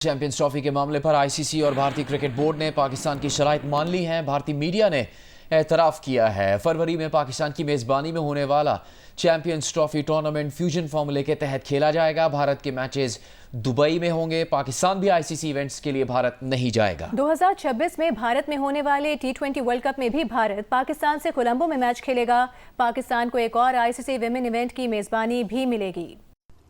Champions trophy کے معاملے پر آئی سی سی اور بھارتی کرکٹ بورڈ نے پاکستان کی شرائط مان لی ہیں۔ بھارتی میڈیا نے اعتراف کیا ہے۔ فروری میں پاکستان کی میزبانی میں ہونے والا چیمپئنز ٹرافی ٹورنامنٹ فیوژن فارمولے کے تحت کھیلا جائے گا۔ بھارت کے میچز دبئی میں ہوں گے۔ پاکستان بھی آئی سی سی ایونٹس کے لیے بھارت نہیں جائے گا۔ 2026 میں بھارت میں ہونے والے T20 ورلڈ کپ میں بھی بھارت پاکستان سے کولمبو میں میچ کھیلے گا۔ پاکستان کو ایک اور آئی سی سی ویمن ایونٹ کی میزبانی بھی ملے گی۔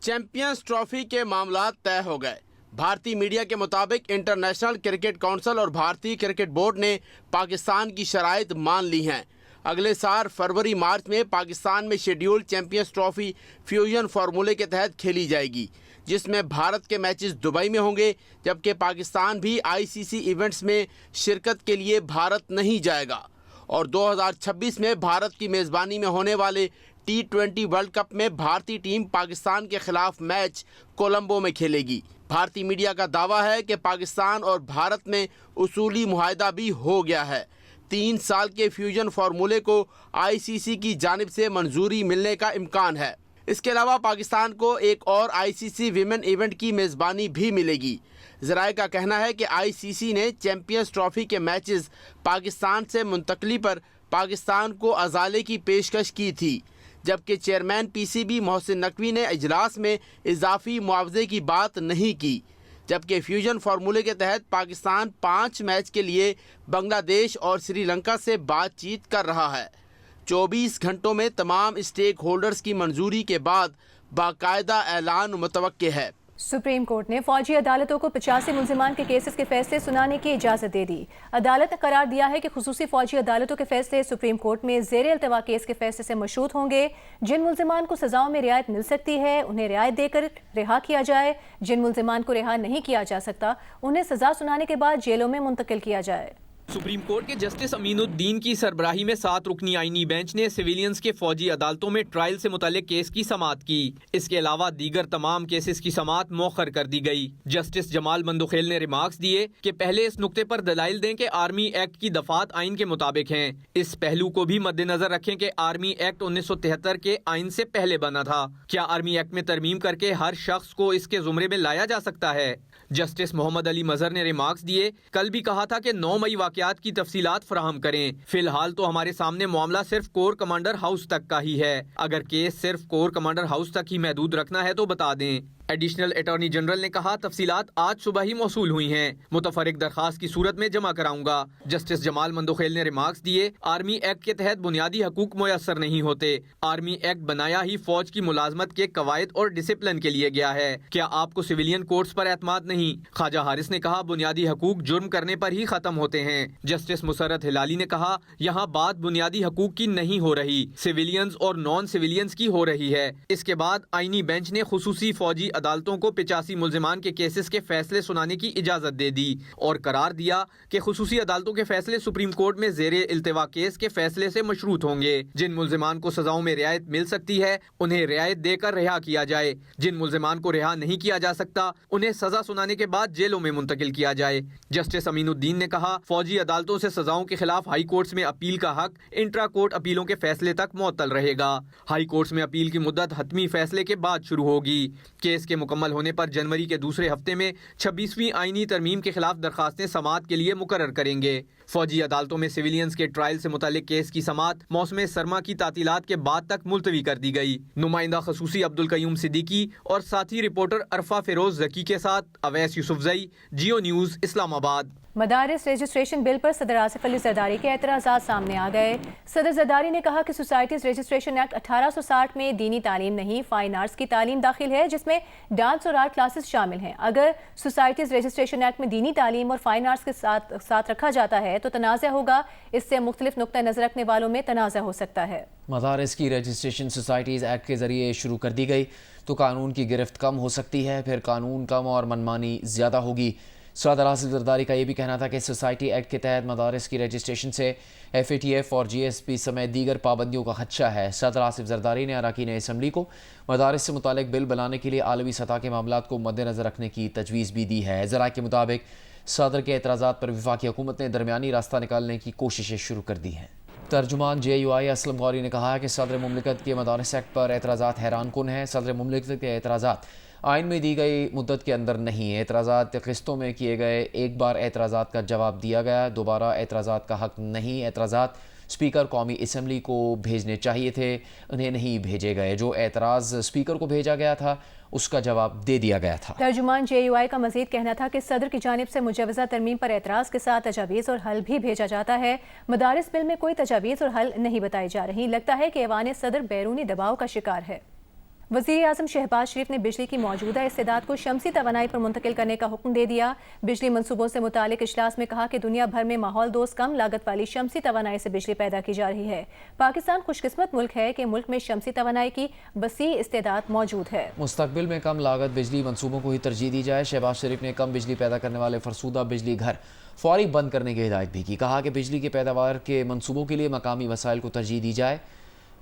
چیمپئنز ٹرافی کے معاملات طے ہو گئے۔ بھارتی میڈیا کے مطابق انٹرنیشنل کرکٹ کونسل اور بھارتی کرکٹ بورڈ نے پاکستان کی شرائط مان لی ہیں۔ اگلے سال فروری مارچ میں پاکستان میں شیڈیول چیمپئنز ٹرافی فیوژن فارمولے کے تحت کھیلی جائے گی، جس میں بھارت کے میچز دبئی میں ہوں گے، جبکہ پاکستان بھی آئی سی سی ایونٹس میں شرکت کے لیے بھارت نہیں جائے گا۔ اور 2026 میں بھارت کی میزبانی میں ہونے والے T20 ورلڈ کپ میں بھارتی ٹیم پاکستان کے خلاف میچ کولمبو میں کھیلے گی۔ بھارتی میڈیا کا دعویٰ ہے کہ پاکستان اور بھارت میں اصولی معاہدہ بھی ہو گیا ہے۔ 3 سال کے فیوژن فارمولے کو آئی سی سی کی جانب سے منظوری ملنے کا امکان ہے۔ اس کے علاوہ پاکستان کو ایک اور آئی سی سی ویمن ایونٹ کی میزبانی بھی ملے گی۔ ذرائع کا کہنا ہے کہ آئی سی سی نے چیمپئنز ٹرافی کے میچز پاکستان سے منتقلی پر پاکستان کو ازالے کی پیشکش کی تھی، جبکہ chairman P C B Mohsin Naqvi نے اجلاس میں اضافی معاوضے کی بات نہیں کی، جبکہ فیوژن فارمولے کے تحت پاکستان 5 میچ کے لیے بنگلہ دیش اور سری لنکا سے بات چیت کر رہا ہے۔ 24 گھنٹوں میں تمام اسٹیک ہولڈرز کی منظوری کے بعد باقاعدہ اعلان متوقع ہے۔ سپریم کورٹ نے فوجی عدالتوں کو 85 ملزمان کے کیسز کے فیصلے سنانے کی اجازت دے دی۔ عدالت نے قرار دیا ہے کہ خصوصی فوجی عدالتوں کے فیصلے سپریم کورٹ میں زیر التوا کیس کے فیصلے سے مشروط ہوں گے۔ جن ملزمان کو سزاؤں میں رعایت مل سکتی ہے انہیں رعایت دے کر رہا کیا جائے۔ جن ملزمان کو رہا نہیں کیا جا سکتا انہیں سزا سنانے کے بعد جیلوں میں منتقل کیا جائے۔ سپریم کورٹ کے جسٹس امین الدین کی سربراہی میں 7 رکنی آئینی بینچ نے سویلینز کے فوجی عدالتوں میں ٹرائل سے متعلق کیس کی سماعت کی۔ اس کے علاوہ دیگر تمام کیسز کی سماعت مؤخر کر دی گئی۔ جسٹس جمال مندوخیل نے ریمارکس دیے کہ پہلے اس نقطے پر دلائل دیں کہ آرمی ایکٹ کی دفعات آئین کے مطابق ہیں۔ اس پہلو کو بھی مد نظر رکھیں کہ آرمی ایکٹ 1973 کے آئین سے پہلے بنا تھا۔ کیا آرمی ایکٹ میں ترمیم کر کے ہر شخص کو اس کے زمرے میں لایا جا سکتا ہے؟ جسٹس محمد علی مظہر نے ریمارکس دیے، کل بھی کہا تھا کہ 9 مئی واقعات کی تفصیلات فراہم کریں۔ فی الحال تو ہمارے سامنے معاملہ صرف کور کمانڈر ہاؤس تک کا ہی ہے۔ اگر کیس صرف کور کمانڈر ہاؤس تک ہی محدود رکھنا ہے تو بتا دیں۔ ایڈیشنل اٹارنی جنرل نے کہا تفصیلات آج صبح ہی موصول ہوئی ہیں، متفرق درخواست کی صورت میں جمع کراؤں گا۔ جسٹس جمال مندوخیل نے ریمارکس دیے، آرمی ایکٹ کے تحت بنیادی حقوق میسر نہیں ہوتے۔ آرمی ایکٹ بنایا ہی فوج کی ملازمت کے قواعد اور ڈسپلن کے لیے گیا ہے۔ کیا آپ کو سویلین کورٹس پر اعتماد نہیں؟ خواجہ حارث نے کہا بنیادی حقوق جرم کرنے پر ہی ختم ہوتے ہیں۔ جسٹس مسرت ہلالی نے کہا یہاں بات بنیادی حقوق کی نہیں ہو رہی، سویلینز اور نان سویلینز کی ہو رہی ہے۔ اس کے بعد آئینی بینچ نے خصوصی فوجی عدالتوں کو 85 ملزمان کے کیسز کے فیصلے سنانے کی اجازت دے دی اور قرار دیا کہ خصوصی عدالتوں کے فیصلے سپریم کورٹ میں زیر التوا کیس کے فیصلے سے مشروط ہوں گے۔ جن ملزمان کو سزاؤں میں رعایت مل سکتی ہے انہیں رعایت دے کر رہا کیا جائے۔ جن ملزمان کو رہا نہیں کیا جا سکتا انہیں سزا سنانے کے بعد جیلوں میں منتقل کیا جائے۔ جسٹس امین الدین نے کہا فوجی عدالتوں سے سزاؤں کے خلاف ہائی کورٹس میں اپیل کا حق انٹرا کورٹ اپیلوں کے فیصلے تک معطل رہے گا۔ ہائی کورٹس میں اپیل کی مدت حتمی فیصلے کے بعد شروع ہوگی۔ کیس کے مکمل ہونے پر جنوری کے دوسرے ہفتے میں 26ویں آئینی ترمیم کے خلاف درخواستیں سماعت کے لیے مقرر کریں گے۔ فوجی عدالتوں میں سویلینز کے ٹرائل سے متعلق کیس کی سماعت موسم سرما کی تعطیلات کے بعد تک ملتوی کر دی گئی۔ نمائندہ خصوصی عبدالقیوم صدیقی اور ساتھی رپورٹر عرفہ فیروز زکی کے ساتھ اویس یوسفزئی، جیو نیوز، اسلام آباد۔ مدارس رجسٹریشن بل پر صدر آصف علی زرداری کے اعتراضات سامنے آ گئے۔ صدر زرداری نے کہا کہ سوسائٹیز رجسٹریشن ایکٹ 1860 میں دینی تعلیم نہیں، فائن آرٹس کی تعلیم داخل ہے جس میں ڈانس اور آرٹ کلاسز شامل ہیں۔ اگر سوسائٹیز رجسٹریشن ایکٹ میں دینی تعلیم اور فائن آرٹس کے ساتھ رکھا جاتا ہے تو تنازع ہوگا، اس سے مختلف نقطہ نظر رکھنے والوں میں تنازع ہو سکتا ہے۔ مدارس کی رجسٹریشن سوسائٹیز ایکٹ کے ذریعے شروع کر دی گئی تو قانون کی گرفت کم ہو سکتی ہے، پھر قانون کم اور منمانی زیادہ ہوگی۔ صدر آصف زرداری کا یہ بھی کہنا تھا کہ سوسائٹی ایکٹ کے تحت مدارس کی رجسٹریشن سے ایف اے ٹی ایف اور جی ایس پی سمیت دیگر پابندیوں کا خدشہ ہے۔ صدر آصف زرداری نے اراکین اسمبلی کو مدارس سے متعلق بل بنانے کے لیے عالمی سطح کے معاملات کو مد نظر رکھنے کی تجویز بھی دی ہے۔ ذرائع کے مطابق صدر کے اعتراضات پر وفاقی حکومت نے درمیانی راستہ نکالنے کی کوششیں شروع کر دی ہیں۔ ترجمان جے یو آئی اسلم غوری نے کہا کہ صدر مملکت کے مدارس ایکٹ پر اعتراضات حیران کن ہیں۔ صدر مملکت کے اعتراضات آئین میں دی گئی مدت کے اندر نہیں. اعتراضات قسطوں میں کیے گئے. ایک بار اعتراضات کا جواب دیا گیا, دوبارہ اعتراضات کا حق نہیں. اعتراضات اسپیکر قومی اسمبلی کو بھیجنے چاہیے تھے, انہیں نہیں بھیجے گئے. جو اعتراض اسپیکر کو بھیجا گیا تھا اس کا جواب دے دیا گیا تھا. ترجمان JUI کا مزید کہنا تھا کہ صدر کی جانب سے مجوزہ ترمیم پر اعتراض کے ساتھ تجاویز اور حل بھی بھیجا جاتا ہے. مدارس بل میں کوئی تجاویز اور حل نہیں بتائی جا رہی. لگتا ہے کہ ایوان صدر بیرونی دباؤ کا شکار ہے. وزیر اعظم شہباز شریف نے بجلی کی موجودہ استعداد کو شمسی توانائی پر منتقل کرنے کا حکم دے دیا. بجلی منصوبوں سے متعلق اجلاس میں کہا کہ دنیا بھر میں ماحول دوست کم لاگت والی شمسی توانائی سے بجلی پیدا کی جا رہی ہے. پاکستان خوش قسمت ملک ہے کہ ملک میں شمسی توانائی کی وسیع استعداد موجود ہے. مستقبل میں کم لاگت بجلی منصوبوں کو ہی ترجیح دی جائے. شہباز شریف نے کم بجلی پیدا کرنے والے فرسودہ بجلی گھر فوری بند کرنے کی ہدایت بھی کی. کہا کہ بجلی کی پیداوار کے منصوبوں کے لیے مقامی وسائل کو ترجیح دی جائے.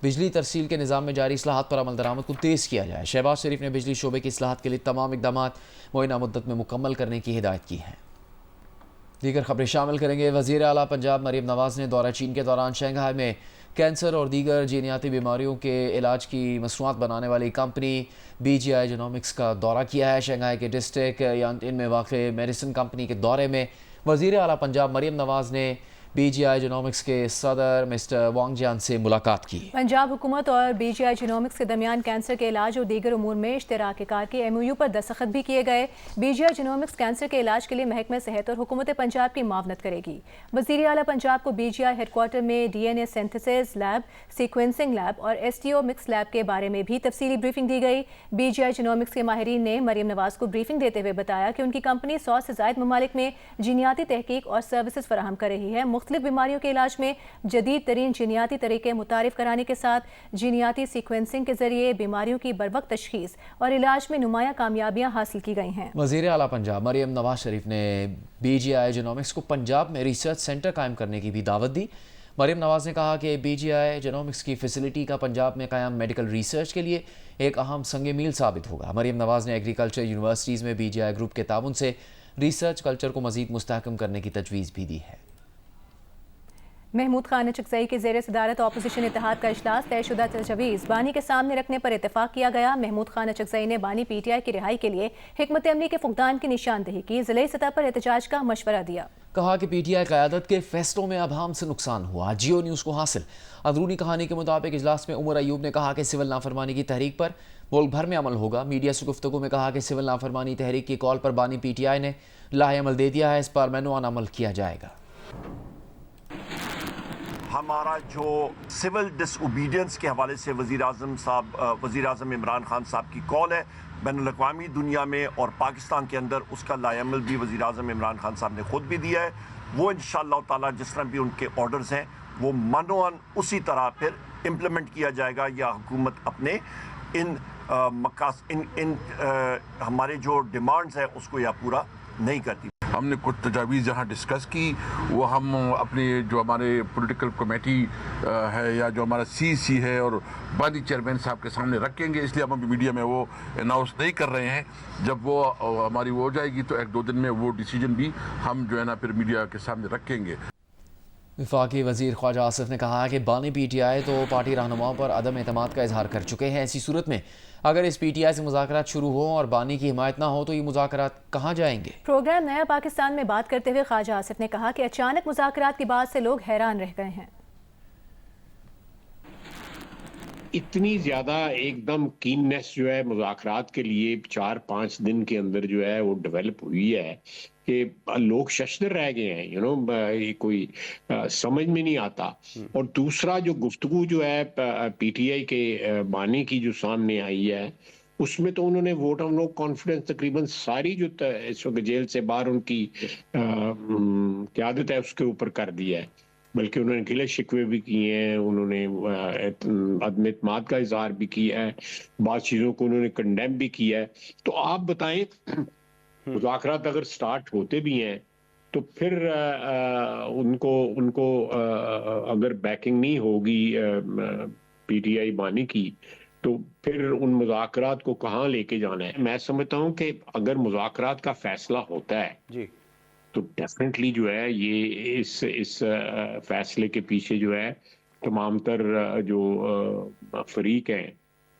بجلی ترسیل کے نظام میں جاری اصلاحات پر عمل درآمد کو تیز کیا جائے. شہباز شریف نے بجلی شعبے کی اصلاحات کے لیے تمام اقدامات معینہ مدت میں مکمل کرنے کی ہدایت کی ہے. دیگر خبریں شامل کریں گے. وزیر اعلیٰ پنجاب مریم نواز نے دورہ چین کے دوران شنگھائی میں کینسر اور دیگر جینیاتی بیماریوں کے علاج کی مصنوعات بنانے والی کمپنی BGI جینومکس کا دورہ کیا ہے. شنگھائی کے ڈسٹرکٹ یانٹن میں واقع میڈیسن کمپنی کے دورے میں وزیر اعلیٰ پنجاب مریم نواز نے BGI جینومکس کے صدر مسٹر وانگ جان سے ملاقات کی. پنجاب حکومت اور BGI جینومکس کے درمیان کینسر کے علاج اور دیگر امور میں اشتراک کار کے MOU پر دستخط بھی کیے گئے. BGI جینومکس کینسر کے علاج کے لیے محکمہ صحت اور حکومت پنجاب کی معاونت کرے گی. وزیر اعلیٰ پنجاب کو BGI ہیڈ کوارٹر میں DNA synthesis lab, sequencing lab اور STO مکس لیب کے بارے میں بھی تفصیلی بریفنگ دی گئی. BGI جینومکس کے ماہرین نے مریم نواز کو بریفنگ دیتے ہوئے بتایا کہ ان کی کمپنی 100 سے زائد ممالک میں جینیاتی تحقیق اور سروسز فراہم کر رہی ہے. مختلف بیماریوں کے علاج میں جدید ترین جینیاتی طریقے متعارف کرانے کے ساتھ جینیاتی سیکوینسنگ کے ذریعے بیماریوں کی بروقت تشخیص اور علاج میں نمایاں کامیابیاں حاصل کی گئی ہیں. وزیر اعلیٰ پنجاب مریم نواز شریف نے BGI جینومکس کو پنجاب میں ریسرچ سینٹر قائم کرنے کی بھی دعوت دی. مریم نواز نے کہا کہ BGI جینومکس کی فیسلٹی کا پنجاب میں قیام میڈیکل ریسرچ کے لیے ایک اہم سنگ میل ثابت ہوگا. مریم نواز نے ایگریکلچر یونیورسٹیز میں BGI گروپ کے تعاون سے ریسرچ کلچر کو مزید مستحکم کرنے کی تجویز بھی دی ہے. محمود خان اچکزئی کے زیر صدارت اپوزیشن اتحاد کا اجلاس طے شدہ تجاویز بانی کے سامنے رکھنے پر اتفاق کیا گیا. محمود خان اچکزئی نے بانی PTI کی رہائی کے لیے حکمت عملی کے فقدان کی نشاندہی کی. ضلعی سطح پر احتجاج کا مشورہ دیا. کہا کہ PTI قیادت کے فیصلوں میں ابہام سے نقصان ہوا. جیو نیوز کو حاصل اندرونی کہانی کے مطابق اجلاس میں عمر ایوب نے کہا کہ سول نافرمانی کی تحریک پر ملک بھر میں عمل ہوگا. میڈیا سے گفتگو میں کہا کہ سول نافرمانی تحریک کی کال پر بانی PTI نے لاہ عمل دے دیا ہے. اس پر مینوان عمل کیا جائے گا. ہمارا جو سول ڈس اوبیڈینس کے حوالے سے وزیر اعظم عمران خان صاحب کی کال ہے بین الاقوامی دنیا میں اور پاکستان کے اندر, اس کا لاہ عمل بھی وزیر اعظم عمران خان صاحب نے خود بھی دیا ہے. وہ انشاءاللہ تعالیٰ جس طرح بھی ان کے آرڈرز ہیں وہ منوان اسی طرح پھر امپلیمنٹ کیا جائے گا. یا حکومت اپنے ہمارے جو ڈیمانڈز ہیں اس کو یا پورا نہیں کرتی. ہم نے کچھ تجاویز جہاں ڈسکس کی وہ ہم اپنے جو ہمارے پولیٹیکل کمیٹی ہے یا جو ہمارا CC ہے اور بانی چیئرمین صاحب کے سامنے رکھیں گے. اس لیے ہم ابھی میڈیا میں وہ اناؤنس نہیں کر رہے ہیں. جب وہ ہماری وہ ہو جائے گی تو 1-2 دن میں وہ ڈیسیجن بھی ہم جو ہے نا پھر میڈیا کے سامنے رکھیں گے. وفاقی وزیر خواجہ آصف نے کہا کہ بانی PTI تو پارٹی رہنماؤں پر عدم اعتماد کا اظہار کر چکے ہیں. ایسی صورت میں اگر اس PTI سے مذاکرات شروع ہوں اور بانی کی حمایت نہ ہو تو یہ مذاکرات کہاں جائیں گے. پروگرام نیا پاکستان میں بات کرتے ہوئے خواجہ آصف نے کہا کہ اچانک مذاکرات کی بات سے لوگ حیران رہ گئے ہیں. اتنی زیادہ ایک دم کیننس جو ہے مذاکرات کے لیے 4-5 دن کے اندر جو ہے وہ ڈیولپ ہوئی ہے کہ لوگ ششدر رہ گئے ہیں. کوئی سمجھ میں نہیں آتا. اور دوسرا جو گفتگو جو ہے PTI کے بانی کی جو سامنے آئی ہے اس میں تو انہوں نے ووٹ آف نو کانفیڈنس تقریباً ساری جو اس وقت جیل سے باہر ان کی قیادت ہے اس کے اوپر کر دیا ہے. بلکہ انہوں نے گلے شکوے بھی کیے ہیں, انہوں نے عدم اعتماد کا اظہار بھی کیا ہے, بعض چیزوں کو انہوں نے کنڈیم بھی کیا ہے. تو آپ بتائیں مذاکرات اگر سٹارٹ ہوتے بھی ہیں تو پھر ان کو اگر بیکنگ نہیں ہوگی PTI بانی کی تو پھر ان مذاکرات کو کہاں لے کے جانا ہے. میں سمجھتا ہوں کہ اگر مذاکرات کا فیصلہ ہوتا ہے تو ڈیفینیٹلی جو ہے یہ اس فیصلے کے پیچھے جو ہے تمام تر جو فریق ہیں